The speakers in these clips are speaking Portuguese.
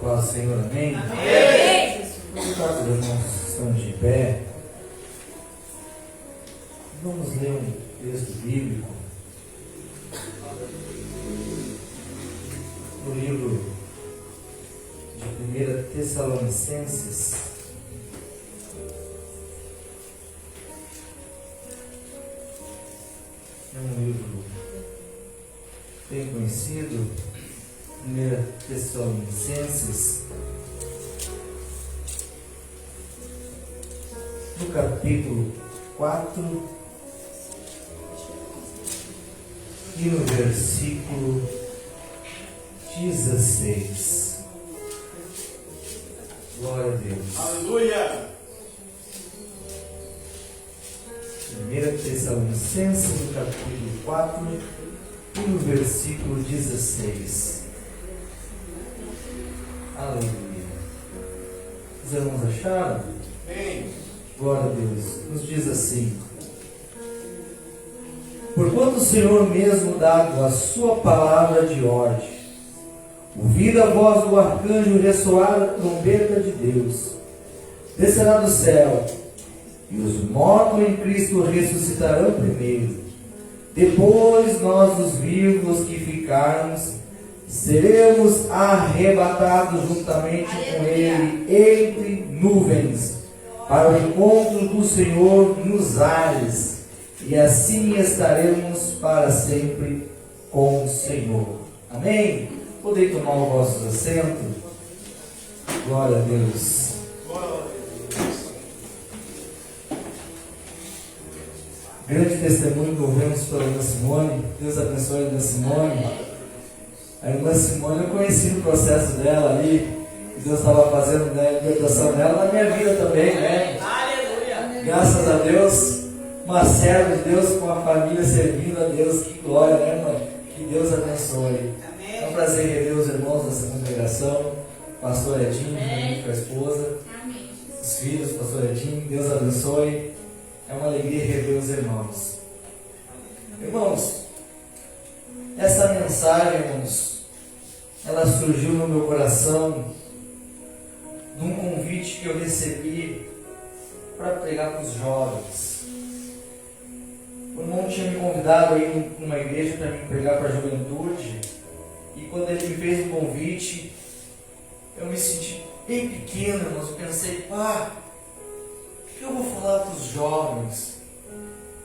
paz do Senhor, amém? Amém. Enquanto os irmãos estão de pé, vamos ler um texto bíblico no livro de 1 Tessalonicenses. É um livro bem conhecido, 1 Tessalonicenses, no capítulo 4 e no versículo 16. Glória a Deus. Aleluia! 1 Tessalonicenses, no capítulo 4 e no versículo 16. Aleluia. Os irmãos acharam? Amém. Glória a Deus. Nos diz assim: porquanto o Senhor mesmo dá a sua palavra de ordem, ouvida a voz do arcanjo ressoar a trombeta de Deus, descerá do céu, e os mortos em Cristo ressuscitarão primeiro. Depois nós, os vivos que ficarmos, seremos arrebatados juntamente com Ele entre nuvens, para o encontro do Senhor nos ares, e assim estaremos para sempre com o Senhor. Amém? Podem tomar os vossos assentos? Glória a Deus. Grande testemunho que ouvimos pela irmã Simone. Deus abençoe a irmã Simone. A irmã Simone, eu conheci o processo dela ali, que Deus estava fazendo, né, a libertação dela na minha vida também, né? Aleluia. Graças a Deus, uma serva de Deus com a família servindo a Deus. Que glória, né, irmã? Que Deus abençoe. Amém. É um prazer rever os irmãos dessa congregação, pastor Edinho, com a esposa, Amém. os filhos, pastor Edinho, Deus abençoe. É uma alegria rever os irmãos. Irmãos, essa mensagem, irmãos, ela surgiu no meu coração num convite que eu recebi para pregar para os jovens. O irmão tinha me convidado aí para uma igreja para me pregar para a juventude, e quando ele me fez o convite, eu me senti bem pequeno, irmãos. Eu pensei, o que eu vou falar para os jovens?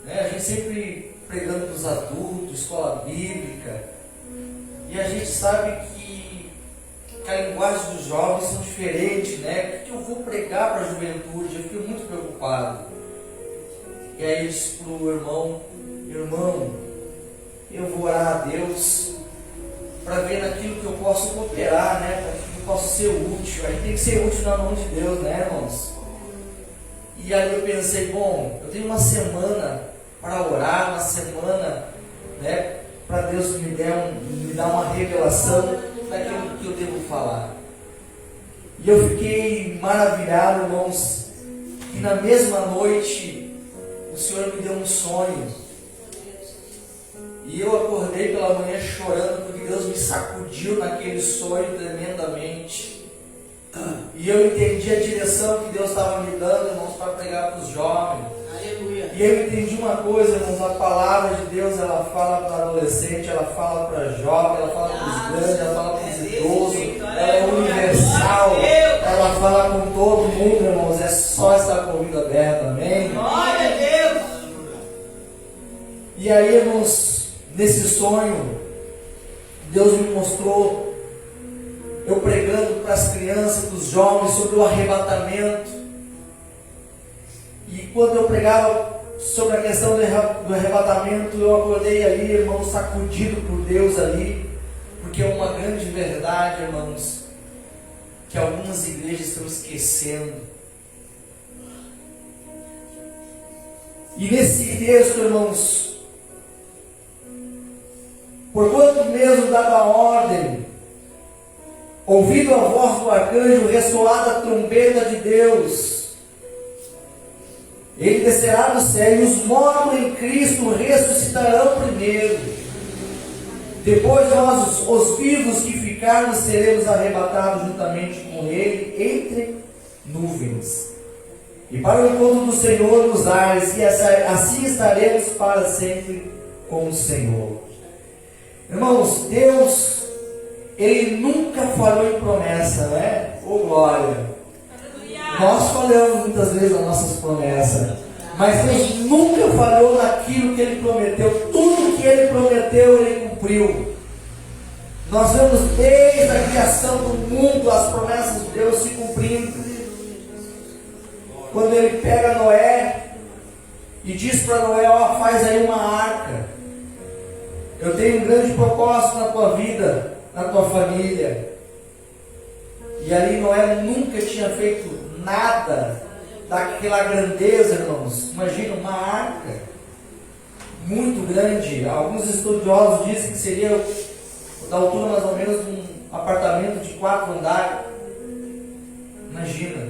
Né? A gente sempre pregando para os adultos, escola bíblica, e a gente sabe que a linguagem dos jovens são diferentes, né? O que eu vou pregar para a juventude? Eu fiquei muito preocupado. E aí eu disse para o irmão, eu vou orar a Deus para ver naquilo que eu posso cooperar, né? Para que eu possa ser útil. A gente tem que ser útil na mão de Deus, né, irmãos? E aí eu pensei, eu tenho uma semana para orar, uma semana, né, para Deus me dar uma revelação daquilo que eu devo falar. E eu fiquei maravilhado, irmãos, que na mesma noite o Senhor me deu um sonho. E eu acordei pela manhã chorando, porque Deus me sacudiu naquele sonho tremendamente. E eu entendi a direção que Deus estava me dando, irmãos, para pregar para os jovens. Aleluia. E eu entendi uma coisa, irmãos: a palavra de Deus, ela fala para adolescente, ela fala para jovem, ela fala para os grandes, ela fala para os idosos, ela é universal, ela fala com todo mundo, irmãos. É só estar com o ouvido aberto, amém? Glória a Deus. E aí, irmãos, nesse sonho, Deus me mostrou eu pregando para as crianças, para os jovens, sobre o arrebatamento. E quando eu pregava sobre a questão do arrebatamento, eu acordei ali, irmão, sacudido por Deus ali, porque é uma grande verdade, irmãos, que algumas igrejas estão esquecendo. E nesse texto, irmãos, porquanto mesmo dada a ordem, ouvido a voz do arcanjo, ressoada a trombeta de Deus, ele descerá do céu, e os mortos em Cristo ressuscitarão primeiro. Depois nós, os vivos que vivificar-nos, seremos arrebatados juntamente com Ele entre nuvens. E para o encontro do Senhor nos ares, e assim estaremos para sempre com o Senhor. Irmãos, Deus, Ele nunca falhou em promessa, não é? Ô glória! Nós falhamos muitas vezes nas nossas promessas, mas Deus nunca falhou naquilo que Ele prometeu. Tudo que Ele prometeu, Ele cumpriu. Nós vemos desde a criação do mundo as promessas de Deus se cumprindo. Quando Ele pega Noé e diz para Noé: ó, faz aí uma arca. Eu tenho um grande propósito na tua vida, na tua família. E ali Noé nunca tinha feito nada daquela grandeza, irmãos. Imagina uma arca muito grande. Alguns estudiosos dizem que seria da altura mais ou menos de um apartamento de 4 andares. Imagina.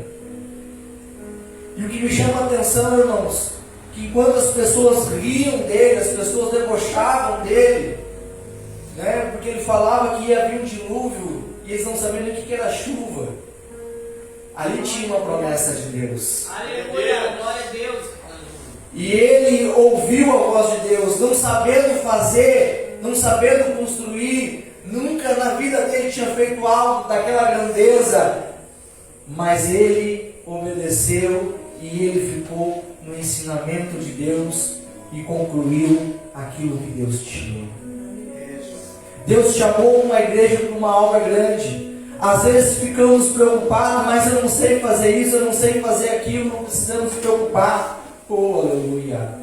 E o que me chama a atenção, irmãos, que enquanto as pessoas riam dele, as pessoas debochavam dele, né, porque ele falava que ia vir um dilúvio e eles não sabiam nem o que era chuva, ali tinha uma promessa de Deus. Aleluia, glória a Deus. E ele ouviu a voz de Deus, não sabendo fazer, não sabendo construir, nunca na vida dele tinha feito algo daquela grandeza, mas ele obedeceu e ele ficou no ensinamento de Deus e concluiu aquilo que Deus tinha. Deus chamou uma igreja para uma obra grande. Às vezes ficamos preocupados, mas eu não sei fazer isso, eu não sei fazer aquilo. Não precisamos nos preocupar. Oh, aleluia.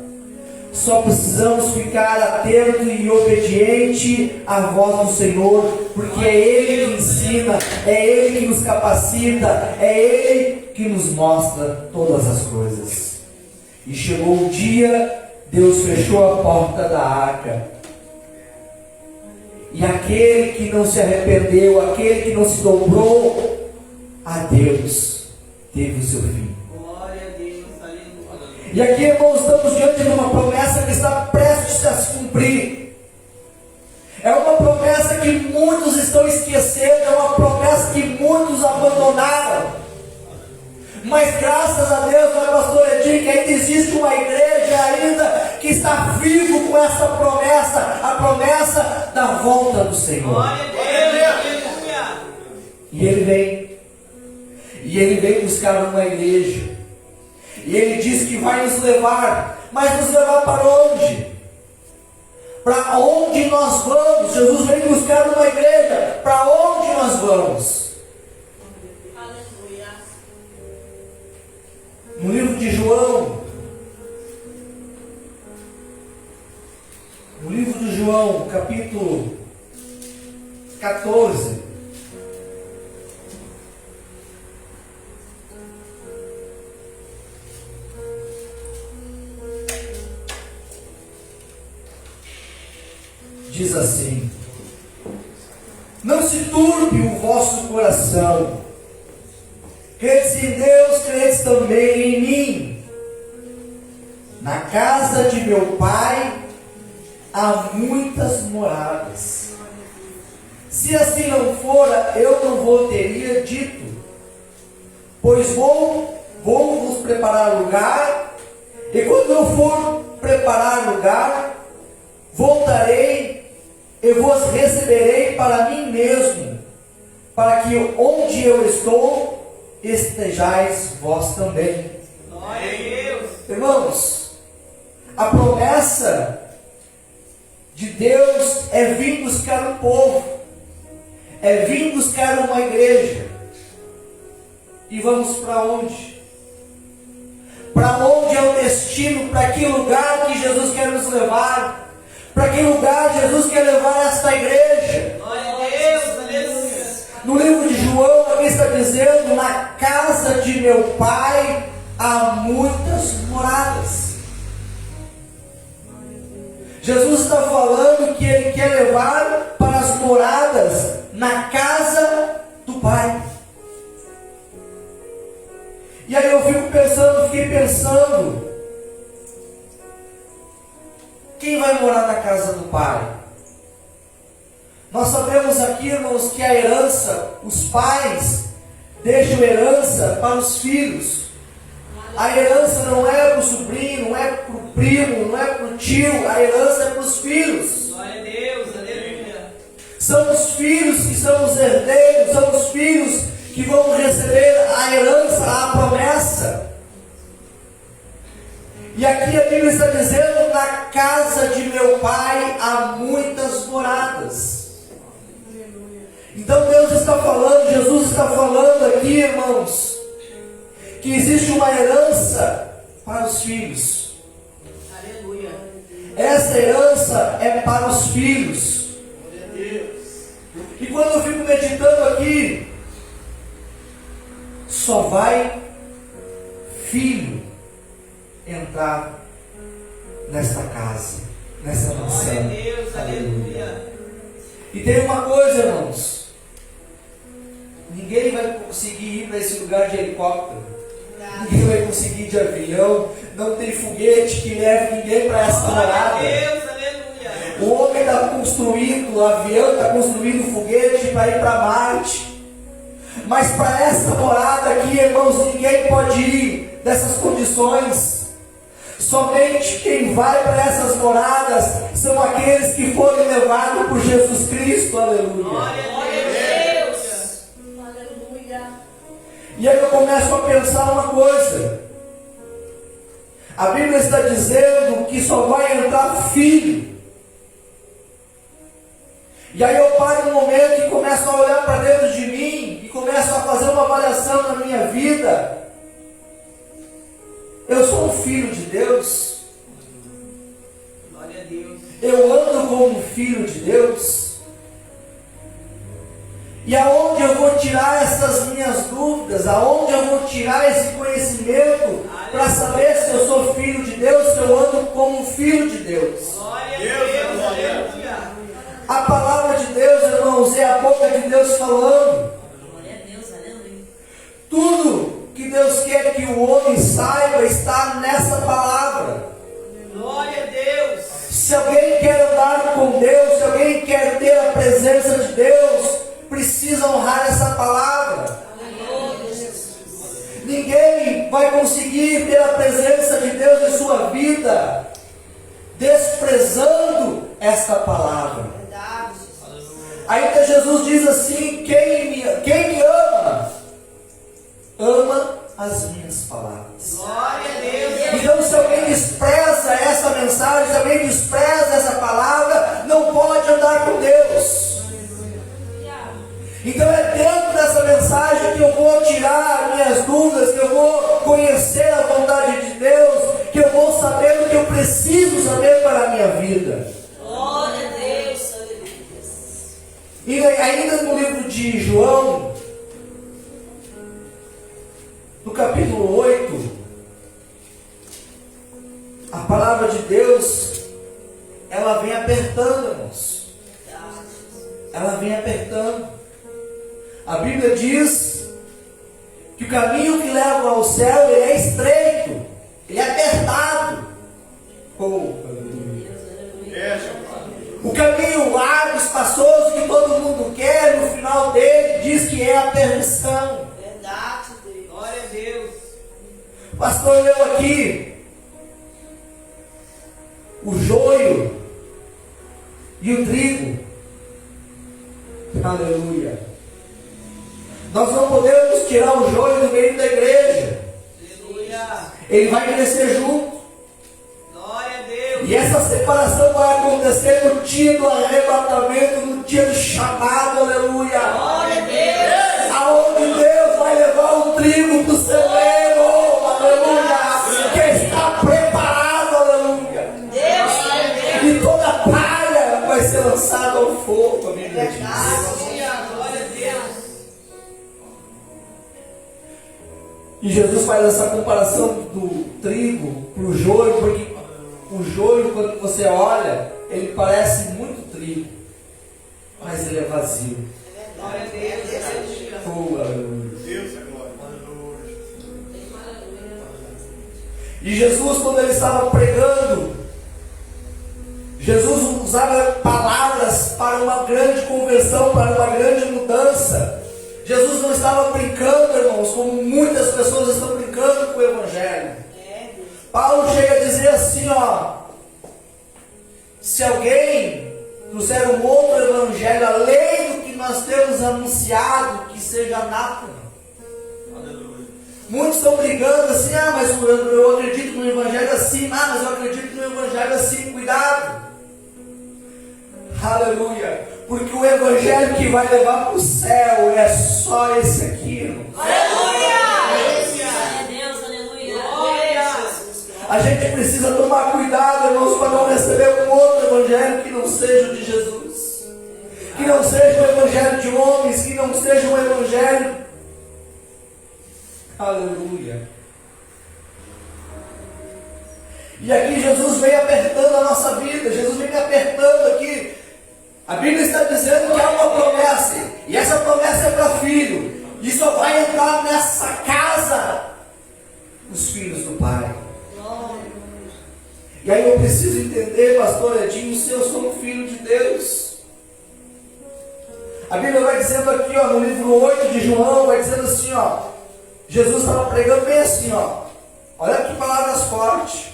Só precisamos ficar atento e obediente à voz do Senhor, porque é Ele que ensina, é Ele que nos capacita, é Ele que nos mostra todas as coisas. E chegou o dia, Deus fechou a porta da arca. E aquele que não se arrependeu, aquele que não se dobrou a Deus, teve o seu fim. Glória a Deus, aleluia. E aqui, irmãos, estamos diante de uma promessa que está prestes a se cumprir. É uma promessa que muitos estão esquecendo, é uma promessa que muitos abandonaram. Mas graças a Deus, né, pastor Edinho, que ainda existe uma igreja ainda que está vivo com essa promessa, a promessa da volta do Senhor. Glória a Deus, aleluia. E Ele vem buscar uma igreja. E Ele diz que vai nos levar, mas nos levar para onde? Para onde nós vamos? Jesus vem buscar uma igreja. Para onde nós vamos? Aleluia. No livro de João, capítulo 14, diz assim: não se turbe o vosso coração, credes em Deus, credes também em mim. Na casa de meu Pai há muitas moradas. Se assim não fora, eu não vos teria dito, pois vou vos preparar lugar, e quando eu for preparar lugar, voltarei e vos receberei para mim mesmo, para que onde eu estou, estejais vós também. Glória a Deus. Irmãos, a promessa de Deus é vir buscar um povo, é vir buscar uma igreja. E vamos para onde? Para onde é o destino? Para que lugar que Jesus quer nos levar? Para que lugar Jesus quer levar esta igreja? Glória a Deus, aleluia. No livro de João, aqui está dizendo: na casa de meu Pai há muitas moradas. Jesus está falando que Ele quer levar para as moradas na casa do Pai. E aí eu fiquei pensando, quem vai morar na casa do Pai? Nós sabemos aqui, irmãos, que a herança, os pais deixam herança para os filhos. A herança não é para o sobrinho, não é para o primo, não é para o tio, a herança é para os filhos. Glória a Deus, aleluia. São os filhos que são os herdeiros, são os filhos que vão receber a herança, a promessa. E aqui a Bíblia está dizendo: na casa de meu pai há muitas moradas. Então Deus está falando, Jesus está falando aqui, irmãos, que existe uma herança para os filhos. Aleluia. Essa herança é para os filhos. E quando eu fico meditando aqui, só vai filho entrar nesta casa, nessa mansão. Glória a Deus, aleluia. E tem uma coisa, irmãos: ninguém vai conseguir ir para esse lugar de helicóptero, ninguém vai conseguir ir de avião, não tem foguete que leve ninguém para essa Glória a morada. Deus, aleluia. O homem está construindo o avião, está construindo foguete para ir para Marte. Mas para essa morada aqui, irmãos, ninguém pode ir dessas condições. Somente quem vai para essas moradas são aqueles que foram levados por Jesus Cristo. Aleluia. Glória a Deus. Aleluia. E aí eu começo a pensar uma coisa. A Bíblia está dizendo que só vai entrar filho. E aí eu paro um momento e começo a olhar para dentro de mim e começo a fazer uma avaliação na minha vida. Eu sou um filho de Deus. Glória a Deus. Eu ando como um filho de Deus. E aonde eu vou tirar essas minhas dúvidas? Aonde eu vou tirar esse conhecimento para saber se eu sou filho de Deus, se eu ando como um filho de Deus? Glória a Deus, aleluia. A palavra de Deus, irmãos, é a boca de Deus falando. Glória a Deus, aleluia. Tudo que Deus quer que o homem saiba está nessa palavra. Glória a Deus. Se alguém quer andar com Deus, se alguém quer ter a presença de Deus, precisa honrar essa palavra. Ninguém vai conseguir ter a presença de Deus em sua vida desprezando esta palavra. Ainda Jesus diz assim: quem me ama, ama as minhas palavras. Glória a Deus. Então, se alguém despreza essa mensagem, se alguém despreza essa palavra, não pode andar com Deus. Então é dentro dessa mensagem que eu vou tirar minhas dúvidas, que eu vou conhecer a vontade de Deus, que eu vou saber o que eu preciso saber para a minha vida. Glória a Deus, aleluia. E ainda no livro de João, no capítulo 8, a palavra de Deus, ela vem apertando, irmãos. Ela vem apertando. A Bíblia diz que o caminho que leva ao céu ele é estreito, ele é apertado. O caminho largo, espaçoso, que todo mundo quer, no final dele diz que é a perdição. Verdade, Deus. Glória a Deus. O pastor leu aqui o joio e o trigo. Aleluia. Nós não podemos tirar o joio do meio da igreja. Aleluia. Ele vai crescer junto. Glória a Deus. E essa separação vai acontecer no dia do arrebatamento, no dia do chamado. Aleluia. Glória a Deus. Aonde Deus vai levar o trigo para o celeiro. Aleluia. Que está preparado. Aleluia. Deus, E toda palha vai ser lançada ao fogo. A Bíblia diz. Aleluia. Glória a Deus. E Jesus faz essa comparação do trigo para o joio, porque o joio, quando você olha, ele parece muito trigo, mas ele é vazio. Glória a Deus. Aleluia. Oh, aleluia. Deus é glória. E Jesus, quando ele estava pregando, Jesus usava palavras para uma grande confusão. conversão, para uma grande mudança. Jesus não estava brincando, irmãos, como muitas pessoas estão brincando com o Evangelho. Paulo chega a dizer assim, ó: se alguém trouxer um outro Evangelho além do que nós temos anunciado, que seja anátema. Muitos estão brigando assim: ah, mas eu acredito no Evangelho assim, ah, mas eu acredito no Evangelho assim. Cuidado. Aleluia. Porque o Evangelho que vai levar para o céu é só esse aqui, irmão. Aleluia! Glória a Deus, aleluia. A gente precisa tomar cuidado, irmãos, para não receber um outro Evangelho que não seja o de Jesus. Que não seja o Evangelho de homens, que não seja um Evangelho. Aleluia. E aqui Jesus vem apertando a nossa vida. Jesus vem apertando aqui. A Bíblia está dizendo que há uma promessa. E essa promessa é para filho. E só vai entrar nessa casa os filhos do Pai. E aí eu preciso entender, pastor Edinho, se eu sou um filho de Deus. A Bíblia vai dizendo aqui, ó, no livro 8 de João, vai dizendo assim, ó: Jesus estava pregando bem assim, ó. Olha que palavras fortes.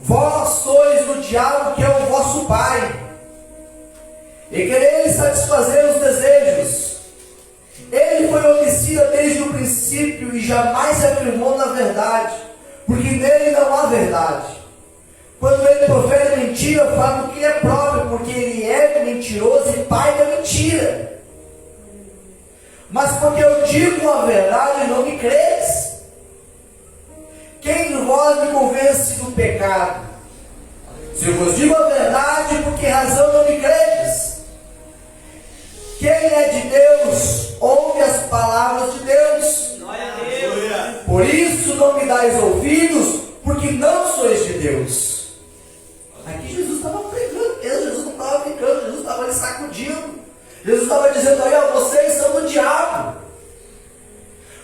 Vós sois do diabo, que é o vosso pai, e quereis satisfazer os desejos. Ele foi homicida desde o princípio e jamais se afirmou na verdade, porque nele não há verdade. Quando ele profere mentira, fala do que é próprio, porque ele é mentiroso e pai da mentira. Mas porque eu digo a verdade, não me credes. Quem de vós me convence do pecado? Se eu vos digo a verdade, por que razão não me credes? Quem é de Deus, ouve as palavras de Deus. Glória a Deus. Por isso não me dais ouvidos, porque não sois de Deus. Aqui Jesus estava pregando, Jesus não estava brincando, Jesus estava lhe sacudindo. Jesus estava dizendo aí, ó, vocês são do diabo.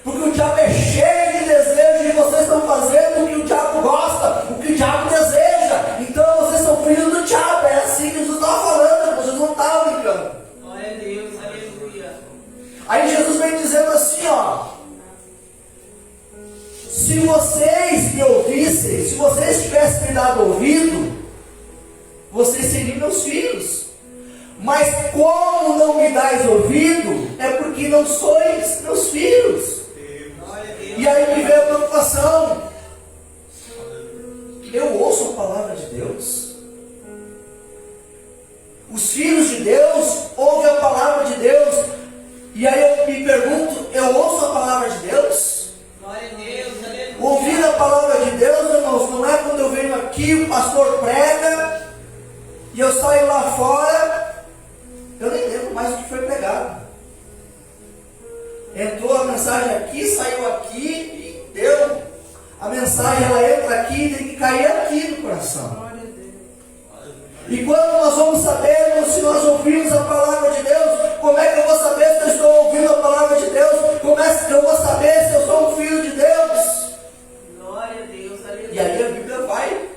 Porque o diabo é cheio de desejo e vocês estão fazendo o que o diabo gosta, o que o diabo deseja. Então vocês são filhos do diabo. É assim que Jesus estava falando, Jesus não estava brincando. Glória a Deus, aleluia. Aí Jesus vem dizendo assim, ó: se vocês me ouvissem, se vocês tivessem me dado ouvido, vocês seriam meus filhos. Mas como não me dais ouvido, é porque não sois meus filhos. E aí me veio a preocupação. Eu ouço a palavra de Deus. Os filhos de Deus ouvem a palavra de Deus. E aí eu me pergunto, eu ouço a palavra de Deus? Glória a Deus, aleluia. Ouvir a palavra de Deus, irmãos, não é quando eu venho aqui, o pastor prega, e eu saio lá fora, eu nem lembro mais o que foi pregado. Entrou a mensagem aqui, saiu aqui e deu. A mensagem ela entra aqui e tem que cair aqui no coração. E quando nós vamos saber se nós ouvimos a palavra de Deus, como é que eu vou saber se eu estou ouvindo a palavra de Deus? Como é que eu vou saber se eu sou um filho de Deus? Glória a Deus, aleluia. E aí a Bíblia vai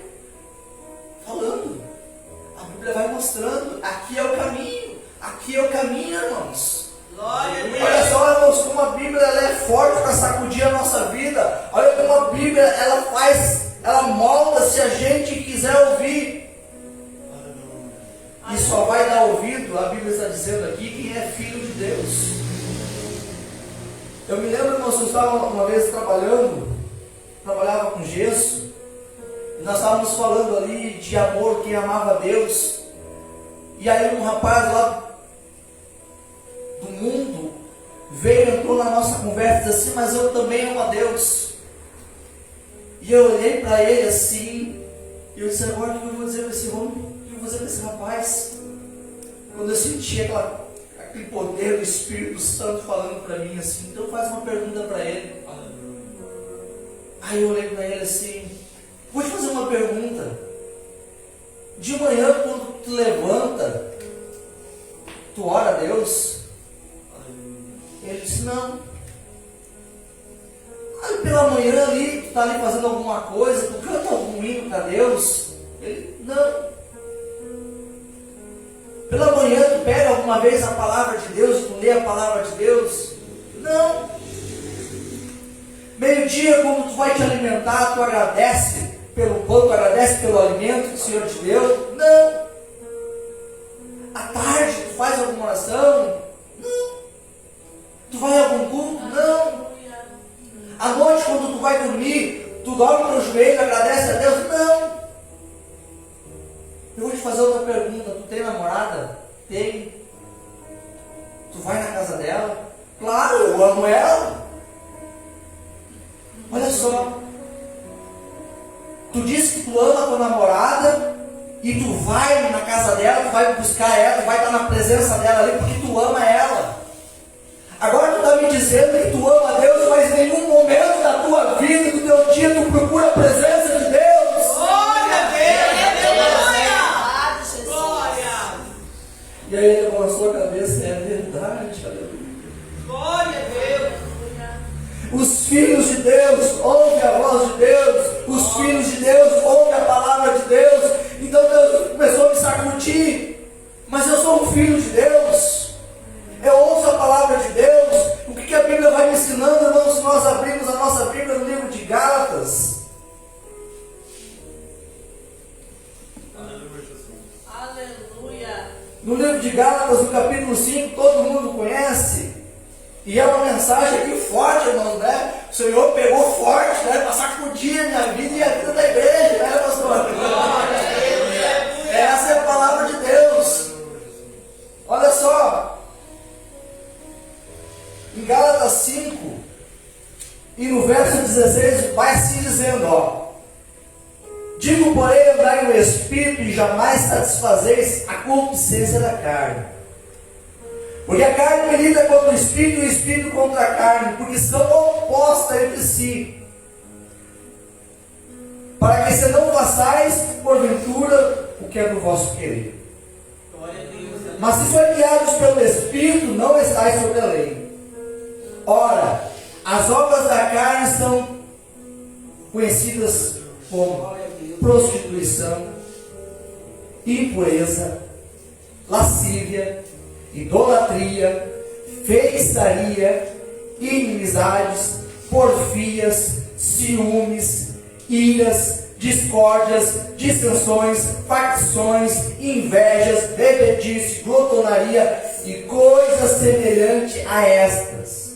falando. A Bíblia vai mostrando. Aqui é o caminho. Aqui é o caminho, irmãos. Glória a Deus. Olha só, irmãos, como a Bíblia ela é forte para sacudir a nossa vida. Olha como a Bíblia ela molda se a gente quiser ouvir. E só vai dar ouvido, a Bíblia está dizendo aqui, quem é filho de Deus. Eu me lembro, irmãos, que eu estava uma vez trabalhava com gesso, e nós estávamos falando ali de amor, quem amava a Deus. E aí um rapaz lá do mundo entrou na nossa conversa e disse assim: mas eu também amo a Deus. E eu olhei para ele assim, e eu disse: agora o que eu vou dizer para esse homem? O que eu vou dizer para esse rapaz? Quando eu senti aquele poder do Espírito Santo falando para mim assim, então faz uma pergunta para ele. Aí eu olhei para ele assim: vou te fazer uma pergunta. De manhã, quando tu levanta, tu ora a Deus? Ele disse: não. Aí pela manhã ali, tu está ali fazendo alguma coisa, tu canta algum hino para Deus? Ele: não. Pela manhã tu pega alguma alguma vez a palavra de Deus, tu lê a palavra de Deus? Não. Meio-dia, quando tu vai te alimentar, tu agradece pelo pão, tu agradece pelo alimento que o Senhor te deu? Não. À tarde, tu faz alguma oração? Não. Tu vai a algum culto? Não. À noite, quando tu vai dormir, tu dorme no joelho e agradece a Deus? Não. Eu vou te fazer outra pergunta. Tu tem namorada? Tem. Tu vai na casa dela? Claro, eu amo ela. Olha só. Tu diz que tu ama a tua namorada e tu vai na casa dela, tu vai buscar ela, tu vai estar na presença dela ali porque tu ama ela. Agora tu está me dizendo que tu ama a Deus, mas em nenhum momento da tua vida, do teu dia, tu procura a presença de Deus. Glória a Deus! Glória! E aí ele balançou a cabeça, é verdade, aleluia. Glória a Deus! Os filhos de Deus ouvem a voz de Deus, os filhos de Deus ouvem a palavra de Deus. Então Deus começou a me sacudir, mas eu sou um filho de Deus, eu ouço a palavra de Deus. O que a Bíblia vai me ensinando, irmãos, se nós abrimos a nossa Bíblia no livro de Gálatas? Aleluia, Jesus. Aleluia! No livro de Gálatas, no capítulo 5, todo mundo conhece. E é uma mensagem aqui forte, irmãos, né? O Senhor pegou forte, né? Para sacudir a minha vida e a vida da igreja, né, pastor? Essa é a palavra de Deus. Olha só. Em Gálatas 5, e no verso 16, vai assim dizendo, ó. Digo, porém, andai no Espírito e jamais satisfazeis a concupiscência da carne. Porque a carne milita contra o Espírito e o Espírito contra a carne, porque são opostas entre si. Para que se não façais, porventura, o que é do vosso querer. Glória a Deus! Mas se sois guiados pelo Espírito, não estáis sob a lei. Ora, as obras da carne são conhecidas como prostituição, impureza, lascívia, idolatria, feitiçaria, inimizades, porfias, ciúmes, iras, discórdias, dissensões, facções, invejas, bebedice, glotonaria e coisas semelhantes a estas,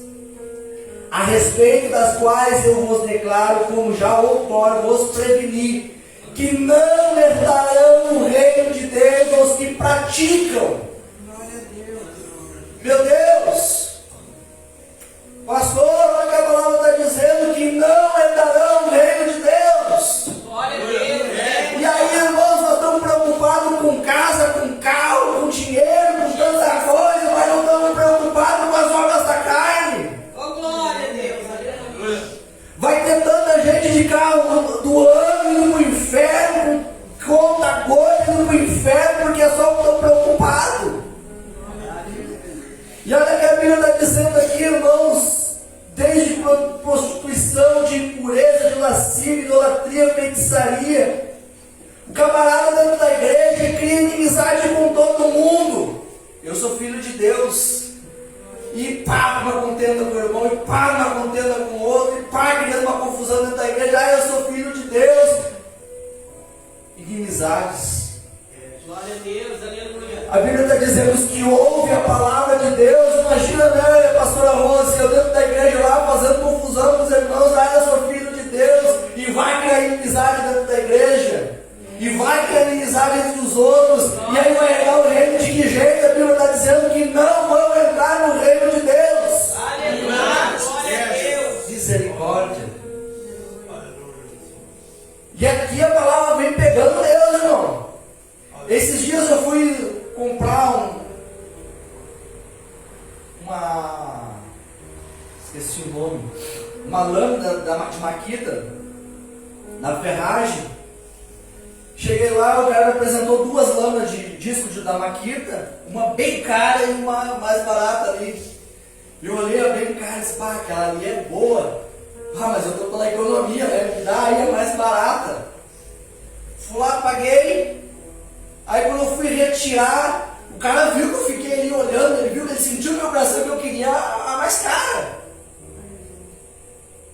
a respeito das quais eu vos declaro, como já outrora vos preveni, que não herdarão o reino de Deus os que praticam. Meu Deus, pastor, olha que a palavra está dizendo que não herdarão o reino de Deus. Glória a Deus! E aí, irmãos, nós estamos preocupados com casa, com carro, com dinheiro, com tanta coisa, mas não estamos preocupados com as obras da carne. Oh, glória a Deus! Aleluia! Vai ter tanta gente de carro do ano indo para o inferno, com conta coisa indo para o inferno, porque só estão preocupados. E olha que a Bíblia está dizendo aqui, irmãos, desde prostituição, de impureza, de lascívia, idolatria, feitiçaria. O camarada dentro da igreja cria inimizade com todo mundo. Eu sou filho de Deus. E pá, uma contenda com o irmão, e pá, uma contenda com o outro, e pá, criando uma confusão dentro da igreja. Ah, eu sou filho de Deus. Inimizades. Glória a Deus! Aleluia! A Bíblia está dizendo os que ouvem a palavra de Deus. Imagina, né, pastora Rose, eu dentro da igreja lá fazendo confusão com os irmãos. Ah, eu sou filho de Deus. E vai criar inimizade dentro da igreja. E vai criar inimizade entre os outros. E aí vai entrar o reino de que jeito? A Bíblia está dizendo que não vão entrar no reino de Deus. Aleluia! Glória a Deus! Misericórdia. E aqui a palavra vem pegando Deus, irmão. Esses dias eu fui comprar esqueci o nome, uma lâmina de maquita na ferragem. Cheguei lá, o cara me apresentou duas lâminas de disco da maquita, uma bem cara e uma mais barata ali. Eu olhei a bem cara e disse, pá, aquela ali é boa. Ah, mas eu estou pela economia, né? Me dá aí a mais barata. Fui lá, paguei. Aí quando eu fui retirar, o cara viu que eu fiquei ali olhando. vibração que eu queria, a mais cara.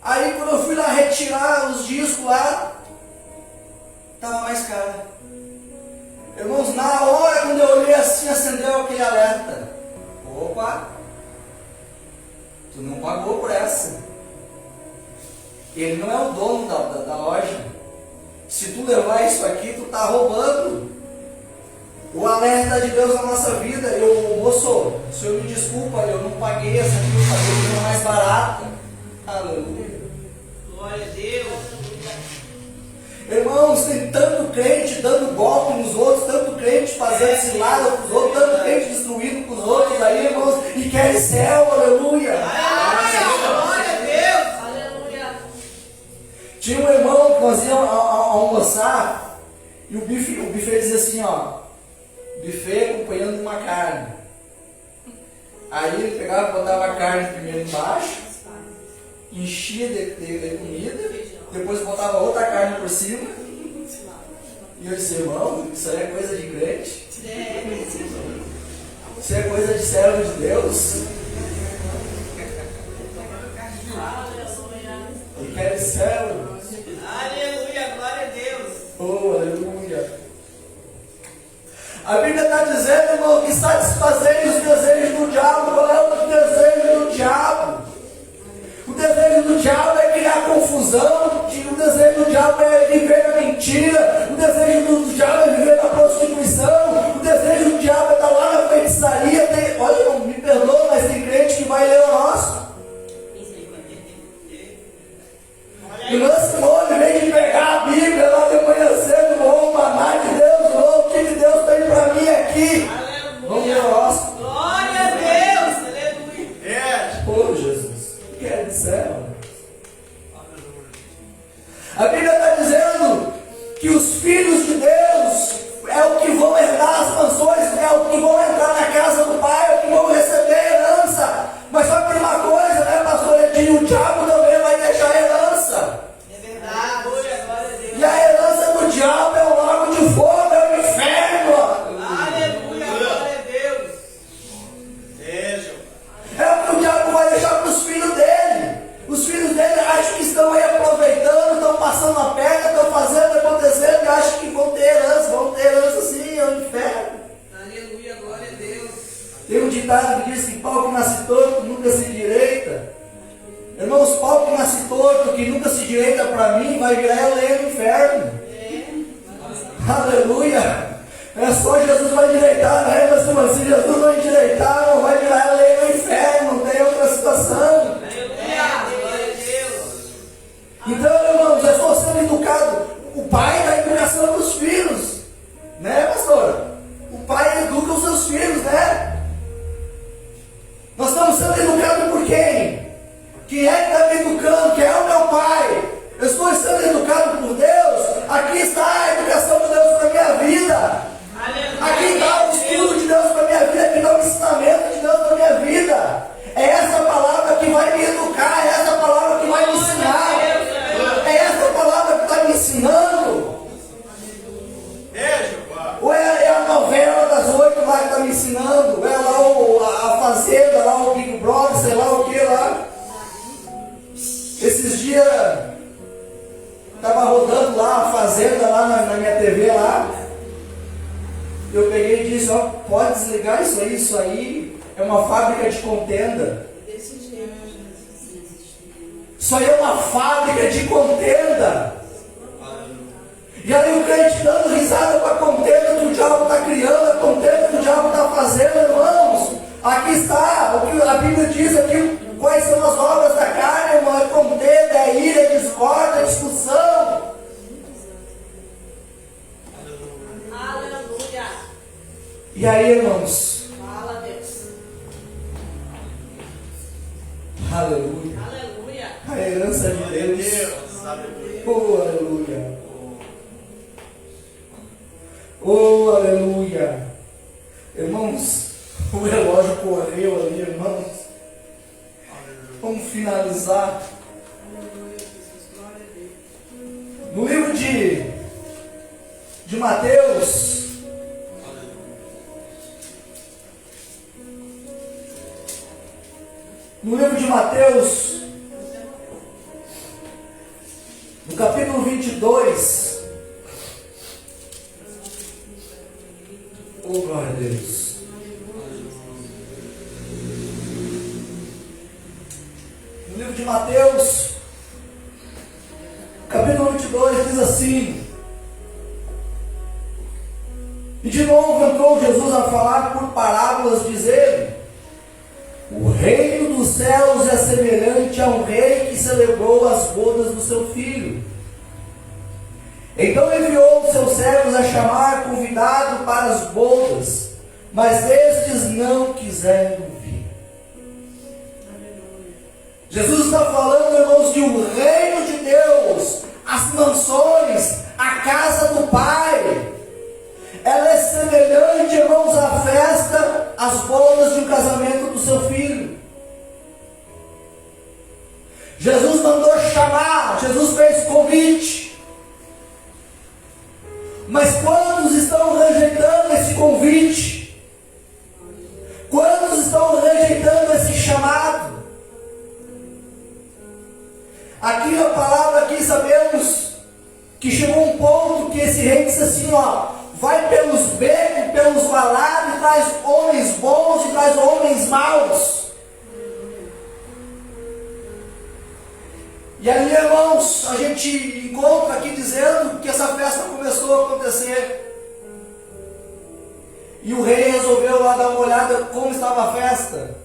Aí quando eu fui lá retirar os discos lá, estava mais cara. Irmãos, na hora quando eu olhei assim, acendeu aquele alerta. Opa! Tu não pagou por essa. Ele não é o dono da loja. Se tu levar isso aqui, tu tá roubando. O alerta de Deus na nossa vida. Moço, o senhor me desculpa, eu não paguei essa aqui, eu paguei uma mais barata. Aleluia. Glória a Deus. Irmãos, tem tanto crente dando golpe nos outros, tanto crente fazendo cilada com os outros, tanto crente destruindo com os outros aí, irmãos, e querem céu, aleluia. Glória a Deus. Aleluia. Tinha um irmão que nós íamos almoçar e o buffet dizia assim, ó, buffet acompanhando uma carne. Aí ele pegava, botava a carne primeiro embaixo, enchia de comida, depois botava outra carne por cima. E eu disse, irmão, isso aí é coisa de crente. Isso é coisa de servo de Deus. E quer céu. Aleluia, glória a Deus. Oh, aleluia. A Bíblia está dizendo, irmão, que satisfazendo os desejos do diabo. Qual é o desejo do diabo? O desejo do diabo é criar confusão. O desejo do diabo é viver na mentira. O desejo do diabo é viver na prostituição. O desejo do diabo é estar lá na feitiçaria. Olha, me perdoa, mas tem crente que vai ler o nosso. E lance olho, em vez de pegar a Bíblia lá de manhã cedo, o maná de Deus, o que Deus tem para mim aqui. Vamos ler o nosso. Glória a Deus. Aleluia. Oh, Jesus, quer de céu. A Bíblia está dizendo que os filhos de Deus é o que vão herdar as mansões, é o que vão entrar na casa do Pai, é o que vão receber a herança. Mas só que tem uma coisa, né, pastor Edinho? O diabo também vai deixar a herança. É verdade. Glória a Deus. E a herança do diabo é o lago de fogo, é o inferno. Aleluia, glória a Deus. É o que o diabo vai deixar para os filhos dele. Os filhos dele acham que estão aí aproveitando, estão passando a perna, estão fazendo, acontecendo, e acham que vão ter herança sim, é o inferno. Aleluia, glória a Deus. Tem um ditado que diz que pau que nasce torto nunca se direita. Irmãos, pau que nasce torto, que nunca se direita para mim, vai virar lenha do inferno. Aleluia. É só Jesus vai direitar, né? Mas se Jesus não endireitar, não vai virar lenha do inferno, não tem outra situação. Então, irmãos, é só sendo educado. O pai dá educação para os filhos, né, pastor? O pai educa os seus filhos, né? Nós estamos sendo educados por quem? Quem é que está me educando? Quem é o meu pai? Eu estou sendo educado por Deus? Aqui está a educação de Deus para a minha vida. Aqui está o estudo de Deus para a minha vida. Aqui está o ensinamento de Deus para a minha vida. É essa palavra que vai me educar. É essa palavra que vai me ensinar. É essa palavra que está me ensinando. Ou é a novela das 8 lá que está me ensinando? Ou é lá a Fazenda, lá o Big Brother, sei lá o que lá. Esses dias estava rodando lá a Fazenda lá na minha TV lá. Eu peguei e disse, ó, pode desligar isso aí é uma fábrica de contenda. Isso aí é uma fábrica de contenda. E aí o crente dando risada com a contenda que o diabo está criando, a contenda que o diabo está fazendo, irmãos. Aqui está o que a Bíblia diz aqui, quais são as obras da carne, irmão, é contenda, é ira, é discórdia, é discussão. Aleluia. E aí, irmãos? Fala, Deus. Aleluia. Aleluia. A herança de Deus. Oh, aleluia. Oh, aleluia. Irmãos, o relógio correu ali, irmãos. Vamos finalizar. No livro de Mateus, No livro de Mateus, no capítulo 22, oh glória a Deus, no livro de Mateus, capítulo 22, diz assim: e de novo entrou Jesus a falar por parábolas, dizendo: o reino dos céus é semelhante a um rei que celebrou as bodas do seu filho. Então enviou os seus servos a chamar convidado para as bodas, mas estes não quiseram vir. Jesus está falando, irmãos, que o reino de Deus, as mansões, a casa do Pai, ela é semelhante, irmãos, à festa, às bodas de um casamento do seu filho. Jesus mandou chamar, Jesus fez convite. Mas quantos estão rejeitando esse convite? Quantos estão rejeitando esse chamado? Aqui na palavra, aqui sabemos que chegou um ponto que esse rei disse assim, ó: vai pelos becos, pelos valados, e traz homens bons e traz homens maus. E aí, irmãos, a gente encontra aqui dizendo que essa festa começou a acontecer. E o rei resolveu lá dar uma olhada como estava a festa.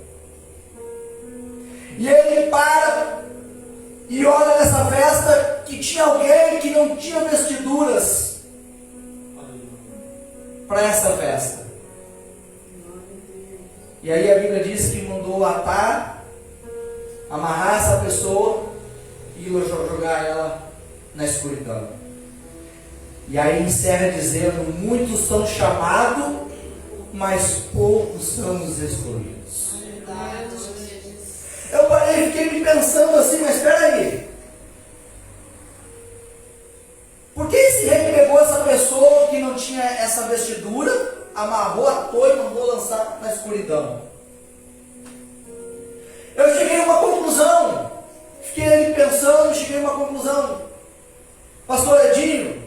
E ele para e olha nessa festa que tinha alguém que não tinha vestiduras para essa festa. E aí a Bíblia diz que mandou amarrar essa pessoa e jogar ela na escuridão. E aí encerra dizendo: muitos são chamados, mas poucos são os escolhidos. Eu parei e fiquei me pensando assim, mas espera aí, por que esse rei pegou essa pessoa que não tinha essa vestidura, amarrou, atou e mandou lançar na escuridão? Eu cheguei a uma conclusão, fiquei ali pensando, cheguei a uma conclusão. Pastor Edinho,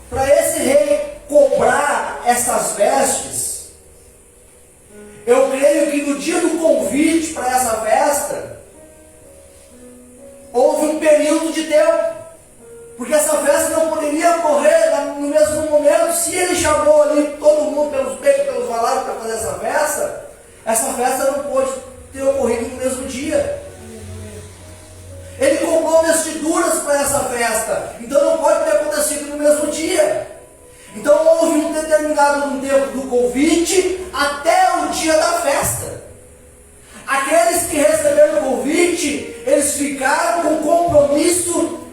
para esse rei cobrar essas vestes, eu creio que no dia do convite para essa festa, houve um período de tempo. Porque essa festa não poderia ocorrer no mesmo momento. Se ele chamou ali todo mundo pelos becos, pelos valados para fazer essa festa não pôde ter ocorrido no mesmo dia. Ele comprou vestiduras para essa festa, então não pode ter acontecido no mesmo dia. Então houve um determinado tempo do convite até o dia da festa. Aqueles que receberam o convite, eles ficaram com compromisso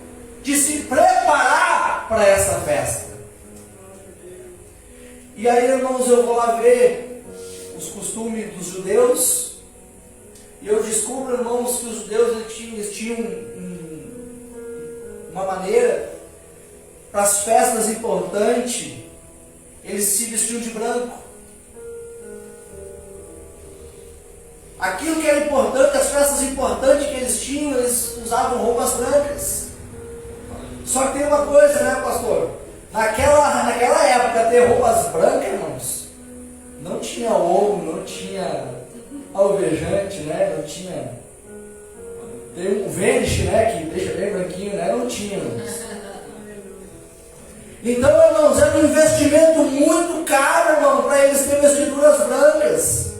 de se preparar para essa festa. E aí, irmãos, eu vou lá ver os costumes dos judeus, e eu descubro, irmãos, que os judeus eles tinham uma maneira, para as festas importantes, eles se vestiam de branco. Aquilo que era importante, as festas importantes que eles tinham, eles usavam roupas brancas. Só que tem uma coisa, né, pastor? Naquela época, ter roupas brancas, irmãos, não tinha ouro, não tinha alvejante, né? Não tinha. Tem um vênice, né? Que deixa bem branquinho, né? Não tinha, irmãos. Então, irmãos, era um investimento muito caro, irmão, para eles terem vestiduras brancas.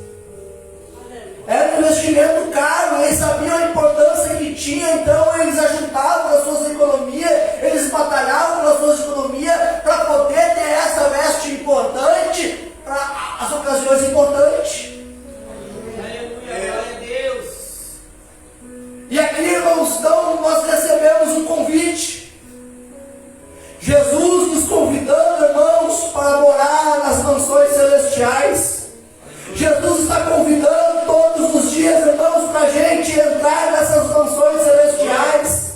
Era um investimento caro, eles sabiam a importância que tinha, então eles ajuntavam as suas economias, eles batalhavam nas suas economias para poder ter essa veste importante para as ocasiões importantes. Aleluia, glória a Deus. E aqui, irmãos, então nós recebemos um convite. Jesus nos convidando, irmãos, para morar nas mansões celestiais. Jesus está convidando todos os dias, irmãos, para a gente entrar nessas mansões celestiais.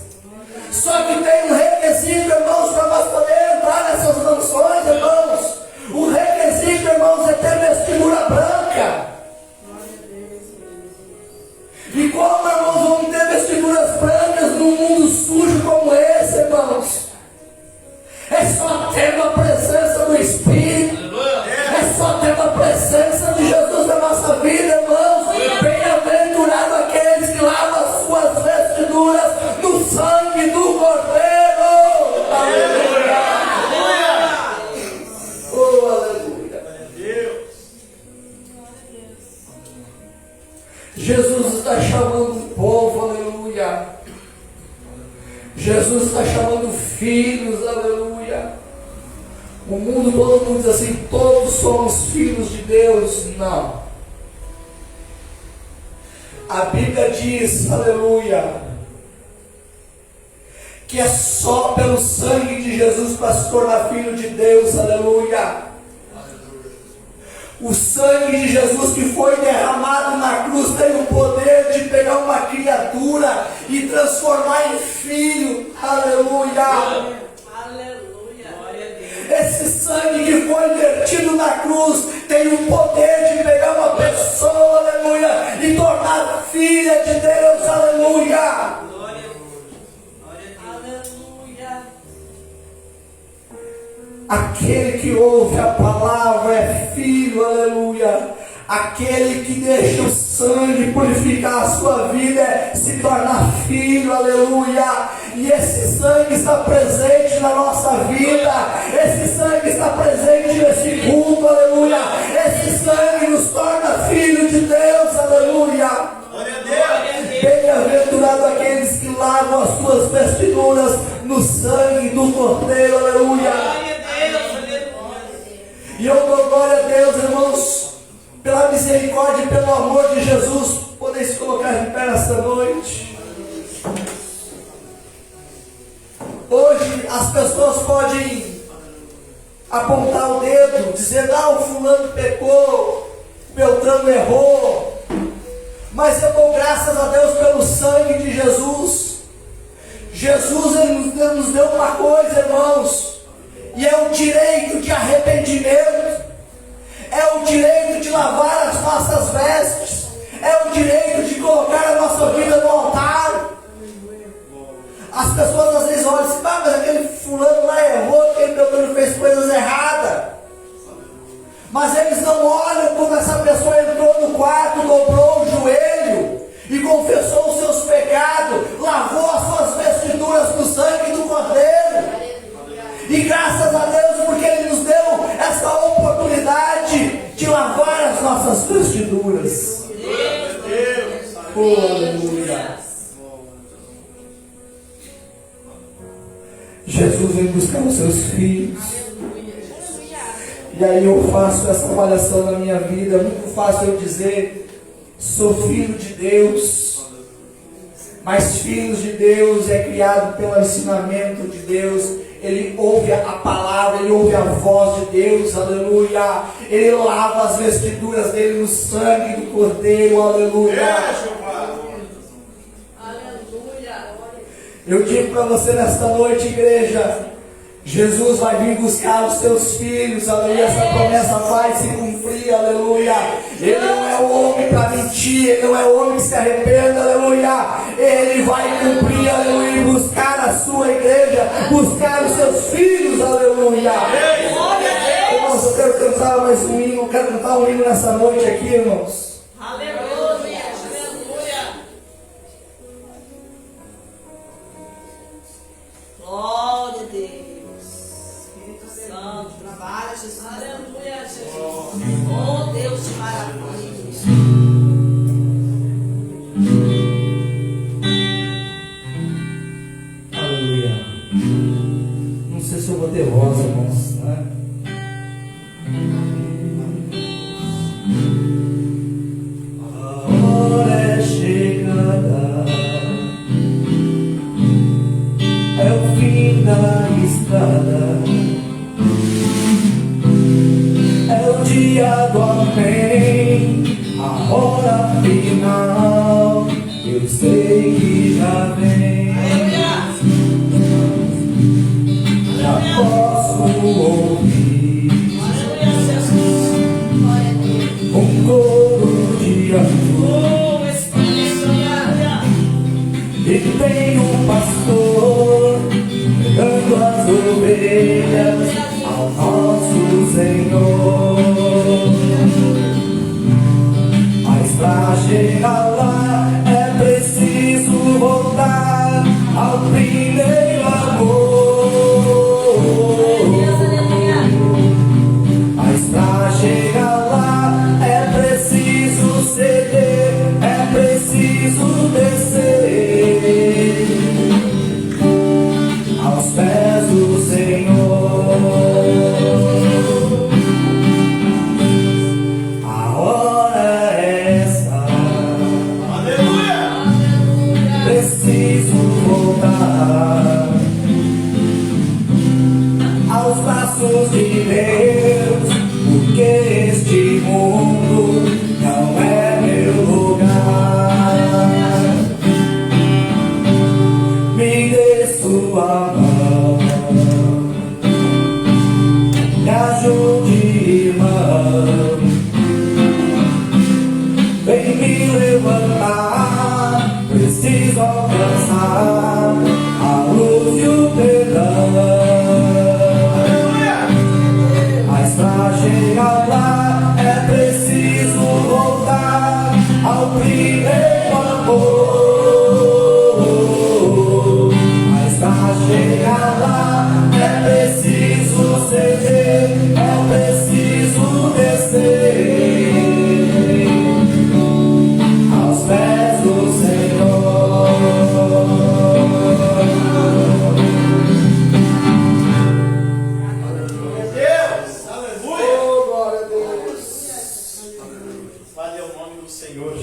Só que tem um requisito, irmãos, para nós poder entrar nessas mansões, irmãos. O requisito, irmãos, é ter vestidura branca. Jesus está chamando o povo, aleluia. Jesus está chamando filhos, aleluia. O mundo todo diz assim: todos somos filhos de Deus. Não. A Bíblia diz, aleluia, que é só pelo sangue de Jesus para se tornar filho de Deus, aleluia. O sangue de Jesus que foi derramado na cruz tem o poder de pegar uma criatura e transformar em filho, aleluia. Esse sangue que foi vertido na cruz tem o poder de pegar uma pessoa, aleluia, e tornar filha de Deus, aleluia. Aquele que ouve a palavra é filho, aleluia. Aquele que deixa o sangue purificar a sua vida é se tornar filho, aleluia. E esse sangue está presente na nossa vida. Esse sangue está presente nesse culto, aleluia. Esse sangue nos torna filho de Deus, aleluia. Bem-aventurado aqueles que lavam as suas vestiduras no sangue do Cordeiro, aleluia. E eu dou glória a Deus, irmãos, pela misericórdia e pelo amor de Jesus, poder se colocar de pé nesta noite. Hoje as pessoas podem apontar o dedo, dizer: não, fulano pecou, Beltrano errou. Mas eu dou graças a Deus pelo sangue de Jesus. Jesus ele nos deu uma coisa, irmãos, e é o direito de arrependimento, é o direito de lavar as nossas vestes, é o direito de colocar a nossa vida no altar. As pessoas às vezes olham assim: mas aquele fulano lá errou, aquele Beltrano fez coisas erradas. Mas eles não olham quando essa pessoa entrou no quarto, dobrou o joelho e confessou os seus pecados, lavou as suas vestiduras no sangue do Cordeiro. E graças a Deus, porque Ele nos deu essa oportunidade de lavar as nossas vestiduras. Aleluia. Jesus vem buscar os seus filhos. E aí eu faço essa avaliação na minha vida. É muito fácil eu dizer: sou filho de Deus. Mas filhos de Deus é criado pelo ensinamento de Deus. Ele ouve a palavra, ele ouve a voz de Deus, aleluia. Ele lava as vestiduras dele no sangue do Cordeiro, aleluia. Eu digo para você nesta noite, igreja, Jesus vai vir buscar os seus filhos, aleluia. Essa promessa vai se cumprir, aleluia. Ele não é o homem para mentir, ele não é o homem que se arrependa, aleluia. Ele vai cumprir, aleluia, e buscar a sua igreja, buscar os seus filhos, aleluia. Irmãos, eu quero cantar mais um hino, eu quero cantar um hino nessa noite aqui, irmãos. Aleluia. Glória a Deus. Espírito Santo, trabalha, Jesus. Aleluia, Jesus. Oh, Deus de maravilha. Aleluia. Não sei se eu vou ter voz, irmãos, né? A hora é chegada, é o fim da estrada, é o dia do amém, a hora final, eu sei que já vem. Já posso ouvir um coro de amor, e tem um pastor pegando as ovelhas ao nosso Senhor. Mas pra chegar lá é preciso voltar ao primeiro amor. Mas pra chegar lá é preciso ceder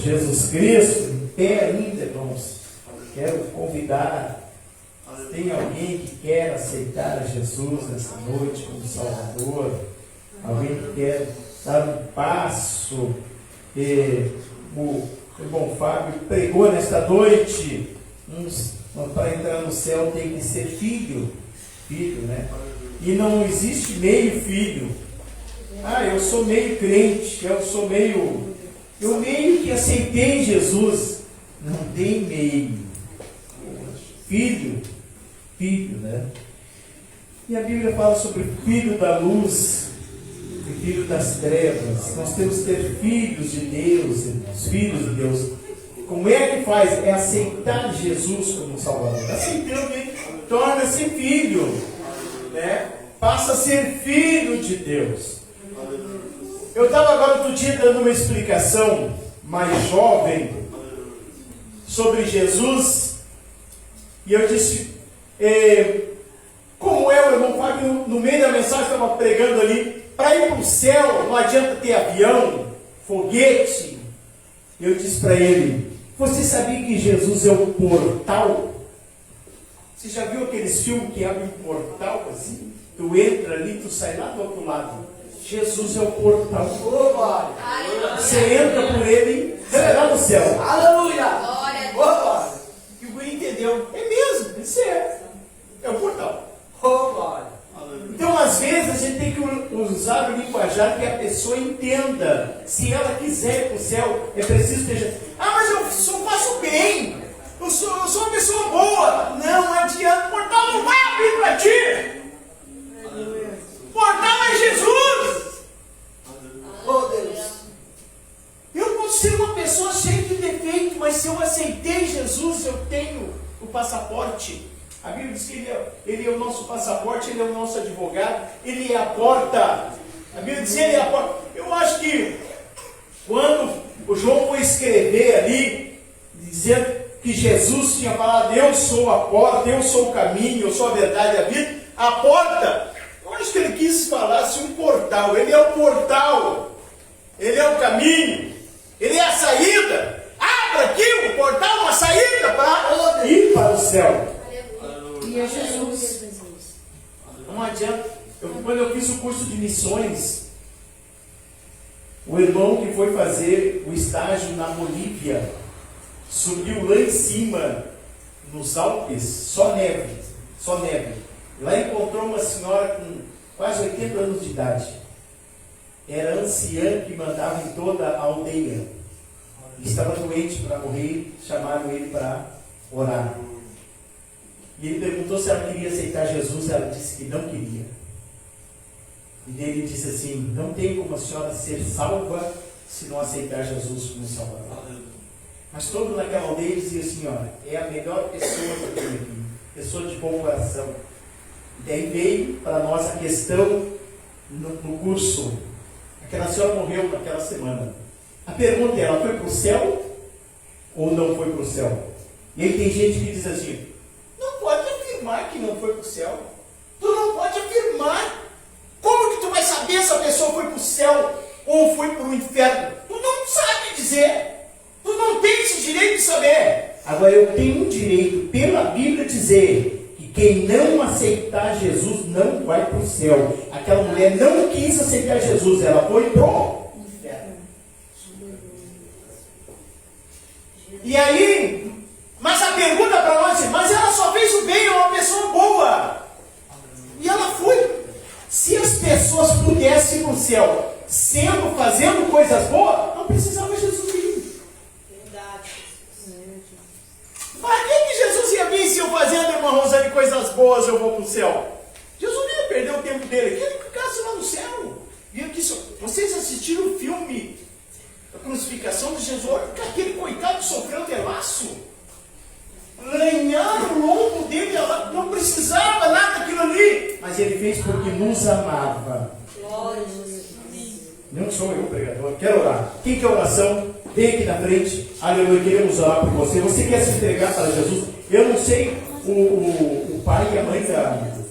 Jesus Cristo, em pé ainda, irmãos. Quero convidar, se tem alguém que quer aceitar a Jesus nessa noite como Salvador, alguém que quer dar um passo, o irmão Fábio pregou nesta noite, para entrar no céu tem que ser filho, né? E não existe meio filho. Eu sou meio crente, eu meio que aceitei Jesus. Não tem meio. Filho, né? E a Bíblia fala sobre filho da luz e filho das trevas. Nós temos que ter filhos de Deus, irmãos, filhos de Deus. Como é que faz? É aceitar Jesus como Salvador. Aceitando ele, torna-se filho, né? Passa a ser filho de Deus. Eu estava agora outro dia dando uma explicação mais jovem sobre Jesus, e eu disse, como o irmão Fábio, no meio da mensagem, estava pregando ali, para ir para o céu não adianta ter avião, foguete. Eu disse para ele, você sabia que Jesus é o portal? Você já viu aqueles filmes que abrem um portal assim? Tu entra ali, tu sai lá do outro lado. Jesus é o portal. Você entra por ele, você vai lá no céu. Aleluia! E o guri entendeu. É mesmo, isso é o portal. Então, às vezes, a gente tem que usar o linguajar que a pessoa entenda. Se ela quiser ir para o céu, é preciso ter. Mas eu só faço bem. Eu sou uma pessoa boa. Não adianta. O portal não vai abrir para ti. O portal é Jesus. Oh, Deus. Eu posso ser uma pessoa cheia de defeito, mas se eu aceitei Jesus, eu tenho o passaporte. A Bíblia diz que ele é o nosso passaporte, ele é o nosso advogado, ele é a porta. A Bíblia diz que ele é a porta. Eu acho que quando o João foi escrever ali, dizendo que Jesus tinha falado, eu sou a porta, eu sou o caminho, eu sou a verdade e a vida, a porta, eu acho que ele quis falar assim, um portal. Ele é o portal, ele é o caminho, ele é a saída. Abra aqui o portal, uma saída para ir para o céu. E é Jesus. Não adianta. Quando eu fiz o curso de missões, o irmão que foi fazer o estágio na Bolívia subiu lá em cima, nos Alpes, só neve. Lá encontrou uma senhora com quase 80 anos de idade. Era anciã que mandava em toda a aldeia. Estava doente para morrer, chamaram ele para orar. E ele perguntou se ela queria aceitar Jesus, ela disse que não queria. E ele disse assim, não tem como a senhora ser salva se não aceitar Jesus como Salvador. Mas todo naquela aldeia dizia assim, olha, é a melhor pessoa que eu tenho aqui, pessoa de bom coração. E daí veio para nós a questão no curso. Aquela senhora morreu naquela semana. A pergunta é, ela foi para o céu ou não foi para o céu? E aí tem gente que diz assim, não pode afirmar que não foi para o céu. Tu não pode afirmar. Como que tu vai saber se a pessoa foi para o céu ou foi para o inferno? Tu não sabe dizer. Tu não tem esse direito de saber. Agora eu tenho um direito, pela Bíblia, dizer que quem não aceitar Jesus não vai para o céu. Aquela mulher não quis aceitar Jesus, ela foi para o inferno. E aí, mas a pergunta para nós é, mas ela só fez o bem, é uma pessoa boa. E ela foi. Se as pessoas pudessem ir para o céu fazendo coisas boas, não precisava Jesus vir. Verdade. Para que Jesus ia vir se eu fazendo, irmã Rosane, coisas boas eu vou para o céu? Jesus não ia perder o tempo dele, que ele ficasse lá no céu. Vocês assistiram o filme A Crucificação de Jesus? Olha, aquele coitado sofreu de laço. Lenharam o lombo dele, não precisava nada daquilo ali. Mas ele fez porque nos amava. Glória a Jesus. Não sou eu o pregador, quero orar. Quem quer oração, vem aqui na frente. Aleluia, queremos orar por você. Você quer se entregar para Jesus? Eu não sei, o pai e a mãe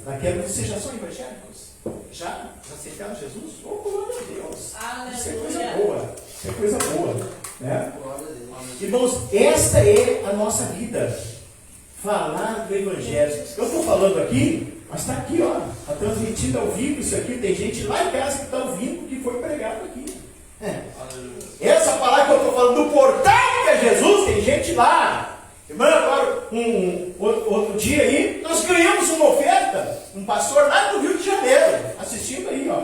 daquela, vocês já são evangélicos? Já aceitaram Jesus? Oh, glória a Deus. Aleluia. Isso é coisa boa. Isso é coisa boa. né? Irmãos, esta é a nossa vida. Falar do Evangelho. Eu estou falando aqui, mas está aqui, ó. Está transmitido ao vivo isso aqui. Tem gente lá em casa que está ouvindo que foi pregado aqui. Essa palavra que eu estou falando do portal que é Jesus, tem gente lá. Irmão, agora, outro dia aí, nós ganhamos uma oferta. Um pastor lá do Rio de Janeiro, assistindo aí, ó.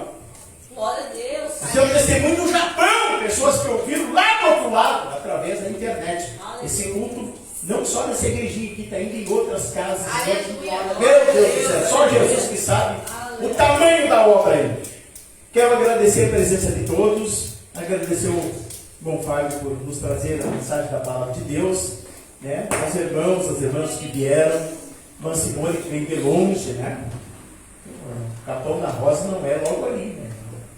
Glória a Deus. Seu testemunho do Japão, pessoas que ouviram lá do outro lado, através da internet. Esse culto, não só nessa igrejinha aqui, está indo em outras casas. Meu Deus do céu, só Jesus que sabe o tamanho da obra aí. Quero agradecer a presença de todos, agradecer o bom Fábio por nos trazer a mensagem da palavra de Deus, né? Os irmãos, as irmãs que vieram, irmã Simone que vem de longe, né? O Capão da Rosa não é logo ali, né?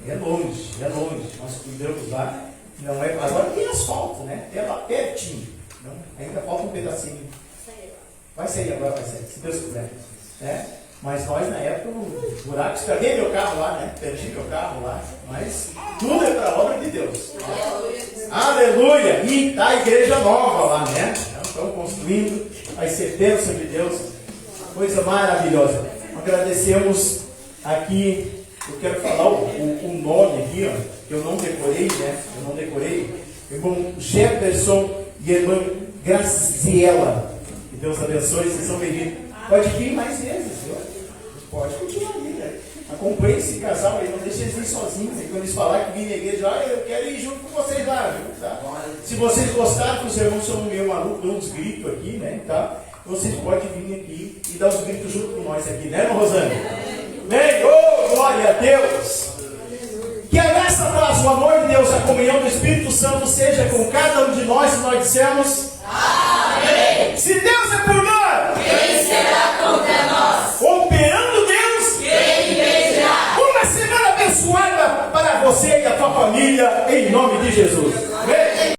É longe, é longe. Nós cuidamos lá, não é. Agora tem asfalto, né? É lá pertinho. Não, ainda falta um pedacinho. Vai sair agora, vai sair, se Deus quiser. Né? Mas nós na época, no buraco, estraguei meu carro lá, né? Perdi meu carro lá. Mas tudo é para a obra de Deus. Aleluia! E está a igreja nova lá, né? Estão construindo, vai ser bênção de Deus. Coisa maravilhosa. Agradecemos aqui. Eu quero falar o nome aqui, ó, que eu não decorei, né? Eu não decorei. Irmão Jefferson e irmã Graciela. Que Deus abençoe, vocês são bem-vindos. Pode vir mais vezes, viu? Pode continuar aqui, né? Acompanhe esse casal aí, não deixe eles ir sozinhos. E quando eles falarem que vim na igreja, eu quero ir junto com vocês lá, viu? Tá? Se vocês gostaram, que os irmãos são meio malucos, dão uns gritos aqui, né? Tá? Vocês podem vir aqui e dar os gritos junto com nós aqui, né, Rosane? Bem, oh, glória a Deus! Que a graça, a paz, o amor de Deus, a comunhão do Espírito Santo seja com cada um de nós, e nós dissemos amém! Se Deus é por nós, Quem será contra nós? operando Deus, Quem impedirá? uma semana abençoada para você e a tua família, em nome de Jesus. Amém?